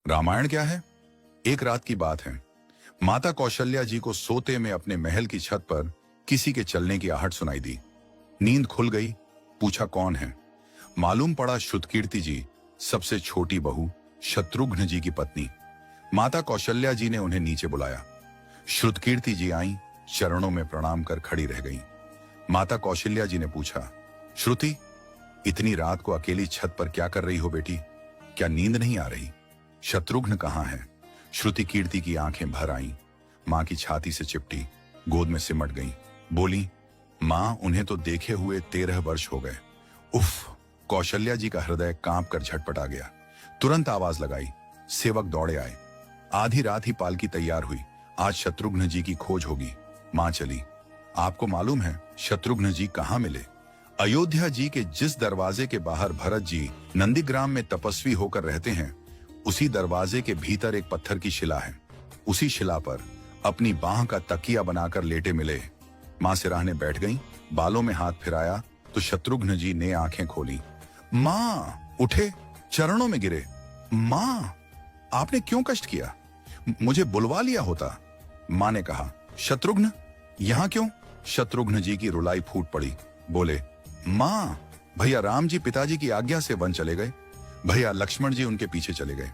रामायण क्या है? एक रात की बात है। माता कौशल्या जी को सोते में अपने महल की छत पर किसी के चलने की आहट सुनाई दी। नींद खुल गई। पूछा कौन है? मालूम पड़ा श्रुतकीर्ति जी, सबसे छोटी बहू, शत्रुघ्न जी की पत्नी। माता कौशल्या जी ने उन्हें नीचे बुलाया। श्रुतकीर्ति जी आईं, चरणों में प्रणाम कर खड़ी रह गईं। माता कौशल्या जी ने पूछा, श्रुति, इतनी रात को अकेली छत पर क्या कर रही हो बेटी? क्या नींद नहीं आ रही? शत्रुघ्न कहाँ है? श्रुति कीर्ति की आंखें भर आईं, मां की छाती से चिपटी, गोद में सिमट गईं। बोली, मां, उन्हें तो देखे हुए 13 वर्ष हो गए। उफ! कौशल्या जी का हृदय कांप कर झटपटा गया। तुरंत आवाज लगाई। सेवक दौड़े आए। आधी रात ही पालकी तैयार हुई। आज शत्रुघ्न जी की खोज होगी। मां चली। आपको मालूम है शत्रुघ्न जी कहाँ मिले? अयोध्या जी के जिस दरवाजे के बाहर भरत जी नंदीग्राम में तपस्वी होकर रहते हैं, उसी दरवाजे के भीतर एक पत्थर की शिला है। उसी शिला पर अपनी बाह का तकिया बनाकर लेटे मिले। मां सिराहने बैठ गईं, बालों में हाथ फिराया तो शत्रुघ्न जी ने आंखें खोली। मां! उठे, चरणों में गिरे। मां, आपने क्यों कष्ट किया? मुझे बुलवा लिया होता। मां ने कहा, शत्रुघ्न यहां क्यों? शत्रुघ्न जी की रुलाई फूट पड़ी। बोले, मां, भैया राम जी पिताजी की आज्ञा से वन चले गए। भैया लक्ष्मण जी उनके पीछे चले गए।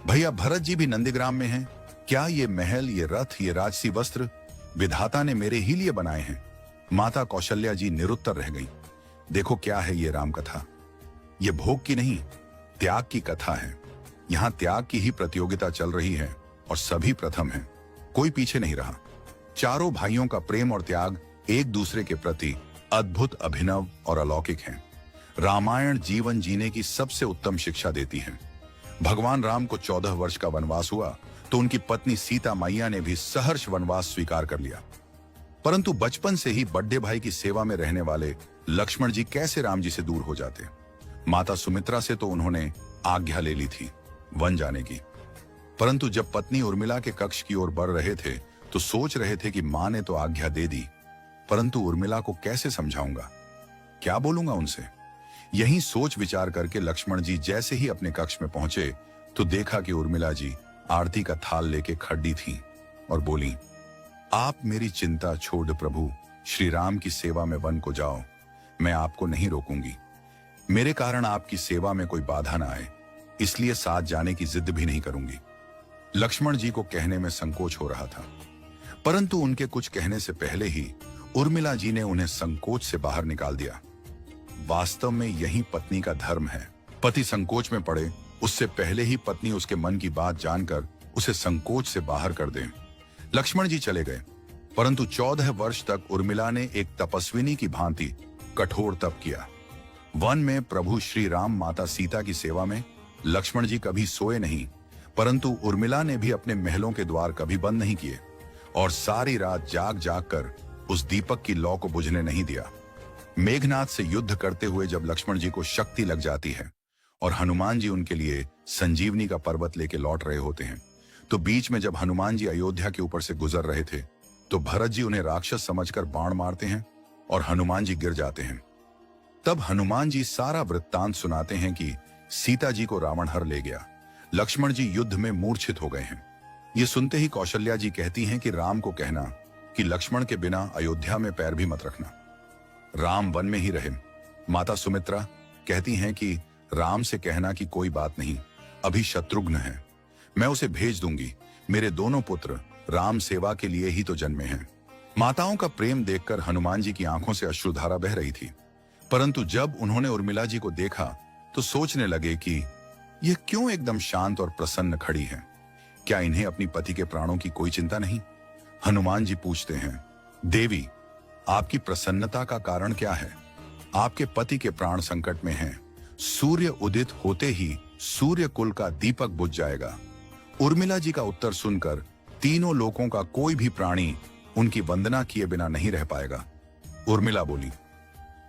भैया भरत जी भी नंदीग्राम में हैं। क्या ये महल, ये रथ, ये राजसी वस्त्र विधाता ने मेरे ही लिए बनाए हैं? माता कौशल्या जी निरुत्तर रह गई। देखो क्या है ये राम कथा। ये भोग की नहीं, त्याग की कथा है। यहाँ त्याग की ही प्रतियोगिता चल रही है और सभी प्रथम हैं। कोई पीछे नहीं रहा। चारों भाइयों का प्रेम और त्याग एक दूसरे के प्रति अद्भुत, अभिनव और अलौकिक है। रामायण जीवन जीने की सबसे उत्तम शिक्षा देती है। भगवान राम को 14 वर्ष का वनवास हुआ तो उनकी पत्नी सीता मैया ने भी सहर्ष वनवास स्वीकार कर लिया। परंतु बचपन से ही बड़े भाई की सेवा में रहने वाले लक्ष्मण जी कैसे राम जी से दूर हो जाते? माता सुमित्रा से तो उन्होंने आज्ञा ले ली थी वन जाने की, परंतु जब पत्नी उर्मिला के कक्ष की ओर बढ़ रहे थे तो सोच रहे थे कि मां ने तो आज्ञा दे दी, परंतु उर्मिला को कैसे समझाऊंगा, क्या बोलूंगा उनसे? यही सोच विचार करके लक्ष्मण जी जैसे ही अपने कक्ष में पहुंचे तो देखा कि उर्मिला जी आरती का थाल लेके खड़ी थी और बोली, आप मेरी चिंता छोड़ प्रभु, श्री राम की सेवा में वन को जाओ। मैं आपको नहीं रोकूंगी। मेरे कारण आपकी सेवा में कोई बाधा ना आए, इसलिए साथ जाने की जिद भी नहीं करूंगी। लक्ष्मण जी को कहने में संकोच हो रहा था, परंतु उनके कुछ कहने से पहले ही उर्मिला जी ने उन्हें संकोच से बाहर निकाल दिया। वास्तव में यही पत्नी का धर्म है। पति संकोच में पड़े उससे पहले ही पत्नी उसके मन की बात जानकर उसे संकोच से बाहर कर दे। लक्ष्मण जी चले गए, परंतु 14 वर्ष तक उर्मिला ने एक तपस्विनी की भांति कठोर तप किया। वन में प्रभु श्री राम माता सीता की सेवा में लक्ष्मण जी कभी सोए नहीं, परंतु उर्मिला ने भी अपने महलों के द्वार कभी बंद नहीं किए और सारी रात जाग जाग कर उस दीपक की लौ को बुझने नहीं दिया। मेघनाथ से युद्ध करते हुए जब लक्ष्मण जी को शक्ति लग जाती है और हनुमान जी उनके लिए संजीवनी का पर्वत लेके लौट रहे होते हैं, तो बीच में जब हनुमान जी अयोध्या के ऊपर से गुजर रहे थे तो भरत जी उन्हें राक्षस समझकर बाण मारते हैं और हनुमान जी गिर जाते हैं। तब हनुमान जी सारा वृत्तांत सुनाते हैं कि सीता जी को रावण हर ले गया, लक्ष्मण जी युद्ध में मूर्छित हो गए हैं। ये सुनते ही कौशल्या जी कहती हैं कि राम को कहना कि लक्ष्मण के बिना अयोध्या में पैर भी मत रखना, राम वन में ही रहे। माता सुमित्रा कहती हैं कि राम से कहना कि कोई बात नहीं, अभी शत्रुघ्न है, मैं उसे भेज दूंगी। मेरे दोनों पुत्र राम सेवा के लिए ही तो जन्मे हैं। माताओं का प्रेम देखकर हनुमान जी की आंखों से अश्रुधारा बह रही थी, परंतु जब उन्होंने उर्मिला जी को देखा तो सोचने लगे कि यह क्यों एकदम शांत और प्रसन्न खड़ी है। क्या इन्हें अपनी पति के प्राणों की कोई चिंता नहीं? हनुमान जी पूछते हैं, देवी, आपकी प्रसन्नता का कारण क्या है? आपके पति के प्राण संकट में हैं। सूर्य उदित होते ही सूर्य कुल का दीपक बुझ जाएगा। उर्मिला जी का उत्तर सुनकर तीनों लोकों का कोई भी प्राणी उनकी वंदना किए बिना नहीं रह पाएगा। उर्मिला बोली,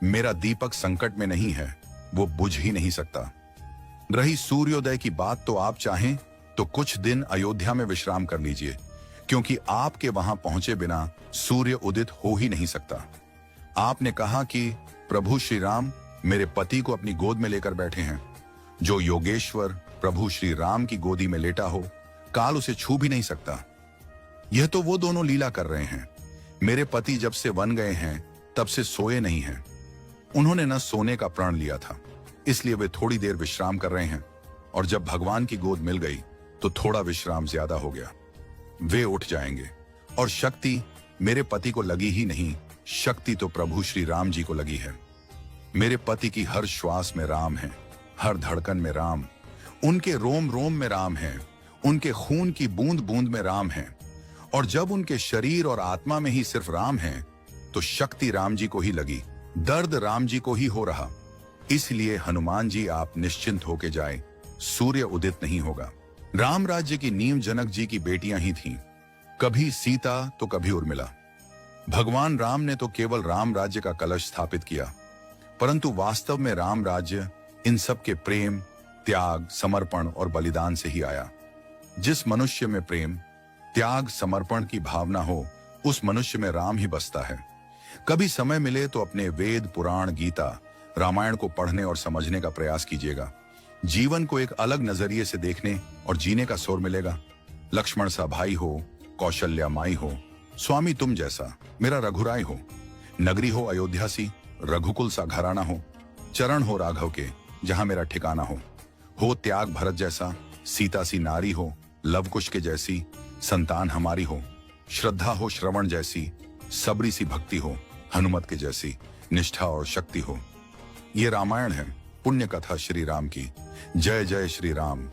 मेरा दीपक संकट में नहीं है, वो बुझ ही नहीं सकता। रही सूर्योदय की बात, तो आप चाहें तो कुछ दिन अयोध्या में विश्राम कर लीजिए, क्योंकि आपके वहां पहुंचे बिना सूर्य उदित हो ही नहीं सकता। आपने कहा कि प्रभु श्री राम मेरे पति को अपनी गोद में लेकर बैठे हैं। जो योगेश्वर प्रभु श्री राम की गोदी में लेटा हो, काल उसे छू भी नहीं सकता। यह तो वो दोनों लीला कर रहे हैं। मेरे पति जब से वन गए हैं तब से सोए नहीं हैं। उन्होंने न सोने का प्रण लिया था, इसलिए वे थोड़ी देर विश्राम कर रहे हैं, और जब भगवान की गोद मिल गई तो थोड़ा विश्राम ज्यादा हो गया। वे उठ जाएंगे। और शक्ति मेरे पति को लगी ही नहीं, शक्ति तो प्रभु श्री राम जी को लगी है। मेरे पति की हर श्वास में राम है, हर धड़कन में राम, उनके रोम रोम में राम है, उनके खून की बूंद बूंद में राम है। और जब उनके शरीर और आत्मा में ही सिर्फ राम है तो शक्ति राम जी को ही लगी, दर्द राम जी को ही हो रहा। इसलिए हनुमान जी आप निश्चिंत होके जाए, सूर्य उदित नहीं होगा। राम राज्य की नींव जनक जी की बेटियां ही थीं, कभी सीता तो कभी उर्मिला। भगवान राम ने तो केवल राम राज्य का कलश स्थापित किया, परंतु वास्तव में राम राज्य इन सब के प्रेम, त्याग, समर्पण और बलिदान से ही आया। जिस मनुष्य में प्रेम, त्याग, समर्पण की भावना हो, उस मनुष्य में राम ही बसता है। कभी समय मिले तो अपने वेद, पुराण, गीता, रामायण को पढ़ने और समझने का प्रयास कीजिएगा। जीवन को एक अलग नजरिए से देखने और जीने का सुर मिलेगा। लक्ष्मण सा भाई हो, कौशल्या माई हो, स्वामी तुम जैसा मेरा रघुराय हो, नगरी हो अयोध्या सी, रघुकुल सा घराना हो, चरण हो राघव के जहां मेरा ठिकाना हो त्याग भरत जैसा, सीता सी नारी हो, लवकुश के जैसी संतान हमारी हो, श्रद्धा हो श्रवण जैसी, सबरी सी भक्ति हो, हनुमत के जैसी निष्ठा और शक्ति हो। ये रामायण है, पुण्य कथा श्री राम की। जय जय श्री राम।